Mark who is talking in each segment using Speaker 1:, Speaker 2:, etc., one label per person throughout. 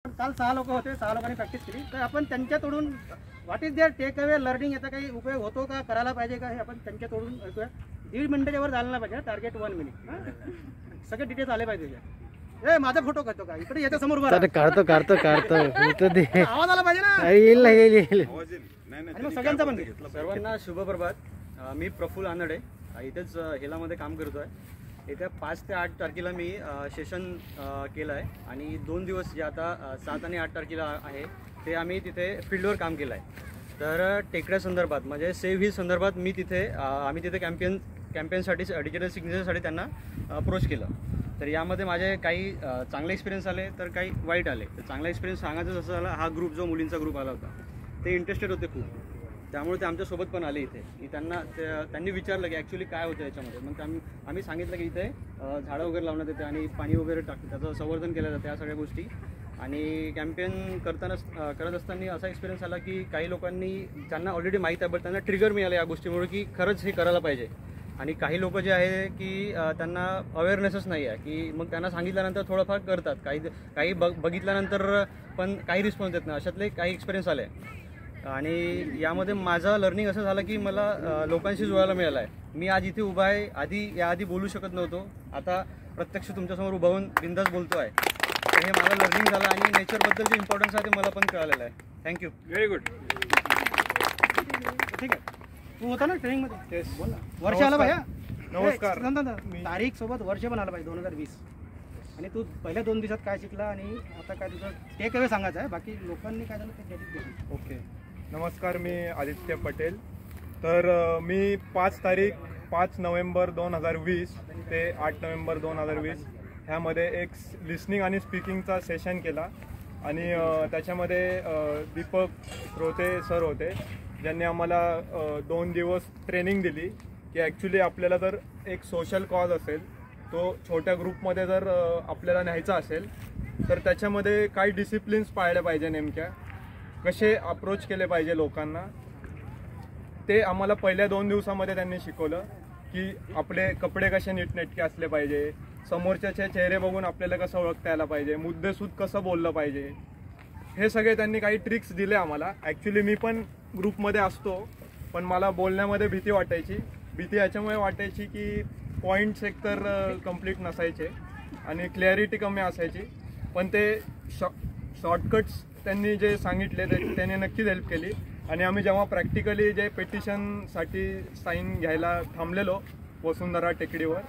Speaker 1: काल 6 लोक होते, 6 लोकांनी प्रॅक्टिस केली. तर आपण त्यांच्याकडून what is their takeaway learning, याचा काही उपयोग होतो का, करायला पाहिजे का, हे आपण त्यांच्याकडून ऐकूया. 1.5 मिनिटाच्या वर झालं नाही पाहिजे, टार्गेट 1 मिनिट. सगळे डिटेल्स आले पाहिजे. ए माझा फोटो काढतो का, इकडे याच्या समोर बरं
Speaker 2: काढतो
Speaker 1: आवाज आला पाहिजे ना.
Speaker 2: येईल.
Speaker 1: आणि मग सगळ्यांचा पण
Speaker 3: सर्वांना शुभप्रभात. मी प्रफुल्ल आनडे, इथेच हेलामध्ये काम करतो आहे. येत्या 5 ते 8 तारखेला मी सेशन केलं आहे आणि 2 दिवस जे आता 7 आणि 8 तारखेला आहे ते आम्ही तिथे फील्डवर काम केलं आहे. तर टेकड्या संदर्भात म्हणजे सेव्ह ही संदर्भात आम्ही तिथे कॅम्पेनसाठी डिजिटल सिग्नेचरसाठी त्यांना अप्रोच केलं. तर यामध्ये माझे काही चांगले एक्सपिरियन्स आले तर काही वाईट आले. तर चांगला एक्सपिरियन्स सांगायचं जसं झालं, हा ग्रुप जो मुलींचा ग्रुप आला होता ते इंटरेस्टेड होते खूप, त्यामुळे ते आमच्यासोबत पण आले इथे. त्यांनी विचारलं की ॲक्च्युली काय होतं याच्यामध्ये. मग आम्ही सांगितलं की इथे झाडं वगैरे लावण्यात येते आणि पाणी वगैरे टाकतं, त्याचं संवर्धन केलं जातं, या सगळ्या गोष्टी. आणि कॅम्पेन करत असताना असा एक्सपिरियन्स आला की काही लोकांनी, ज्यांना ऑलरेडी माहीत आहे बट त्यांना ट्रिगर मिळालं या गोष्टीमुळे की खरंच हे करायला पाहिजे. आणि काही लोक जे आहे की त्यांना अवेअरनेसच नाही आहे, की मग त्यांना सांगितल्यानंतर थोडंफार करतात, काही बघितल्यानंतर पण काही रिस्पॉन्स देत नाही. अशातले काही एक्सपिरियन्स आले. आणि यामध्ये माझं लर्निंग असं झालं की मला लोकांशी जुळायला मिळालं आहे. मी आज इथे उभा आहे, याआधी बोलू शकत नव्हतो, आता प्रत्यक्ष तुमच्यासमोर उभा होऊन बिंदास बोलतो आहे. तर हे मला लर्निंग झालं आणि नेचरबद्दल जे इम्पॉर्टन्स आहे ते मला पण कळालेलं आहे. थँक्यू.
Speaker 4: Very good.
Speaker 1: ठीक आहे. तू होता ना ट्रेनिंगमध्ये?
Speaker 4: येस.
Speaker 1: बोल ना. वर्ष आला पाहिजे.
Speaker 4: नमस्कार.
Speaker 1: तारीख सोबत वर्ष पण आलं पाहिजे 2020. आणि तू पहिल्या 2 दिवसात काय शिकला आणि आता काय तुझं टेक अवे सांगायचं आहे, बाकी लोकांनी काय झालं ते क्रेडिट देतील.
Speaker 4: ओके. नमस्कार, मी आदित्य पटेल. तर मी 5 नोव्हेंबर 2020 ते 8 नोव्हेंबर 2020 ह्यामध्ये एक लिसनिंग आणि स्पीकिंगचा सेशन केला. आणि त्याच्यामध्ये दीपक श्रोते सर होते, ज्यांनी आम्हाला 2 दिवस ट्रेनिंग दिली की ॲक्च्युली आपल्याला जर एक सोशल कॉज असेल, तो छोट्या ग्रुपमध्ये जर आपल्याला न्यायचा असेल तर त्याच्यामध्ये काही डिसिप्लिन्स पाळले पाहिजे, नेमक्या कसे अप्रोच केले पाहिजे लोकांना, ते आम्हाला पहिल्या 2 दिवसामध्ये त्यांनी शिकवलं. की आपले कपडे कसे नीटनेटके असले पाहिजे, समोरच्याचे चेहरे बघून आपल्याला कसं ओळखता यायला पाहिजे, मुद्देसूद कसं बोललं पाहिजे, हे सगळे त्यांनी काही ट्रिक्स दिले आम्हाला. ॲक्च्युली मी पण ग्रुपमध्ये असतो, पण मला बोलण्यामध्ये भीती वाटायची. भीती याच्यामुळे वाटायची की पॉईंट्स एकतर कंप्लीट नसायचे आणि क्लॅरिटी कमी असायची. पण ते शॉर्टकट्स त्यांनी जे सांगितले त्याने नक्कीच हेल्प केली. आणि आम्ही जेव्हा प्रॅक्टिकली जे पेटिशनसाठी साईन घ्यायला थांबलेलो वसुंधरा टेकडीवर,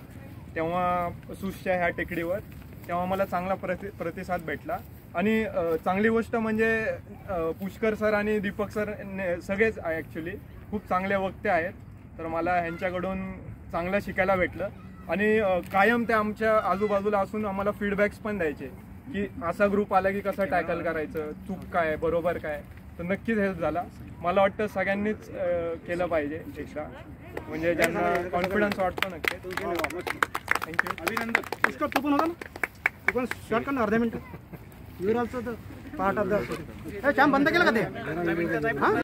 Speaker 4: तेव्हा सुसच्या ह्या टेकडीवर, तेव्हा मला चांगला प्रतिसाद भेटला. आणि चांगली गोष्ट म्हणजे पुष्कर सर आणि दीपक सर सगळेच ॲक्च्युली खूप चांगले वक्ते आहेत. तर मला ह्यांच्याकडून चांगलं शिकायला भेटलं. आणि कायम ते आमच्या आजूबाजूला असून आम्हाला फीडबॅक्स पण द्यायचे की असा ग्रुप आला की कसं टॅकल करायचं, चूक काय, बरोबर काय. तर नक्कीच हेल्प झाला. मला वाटतं सगळ्यांनीच केलं पाहिजे एकदा, म्हणजे ज्यांना कॉन्फिडन्स वाटतो. नक्की. थँक्यू.
Speaker 1: अभिनंदन. पुष्कर तू पण होता ना? तू पण शॉर्ट कर ना, अर्ध्या minute. Your also the part of the. काम बंद केलं का ते?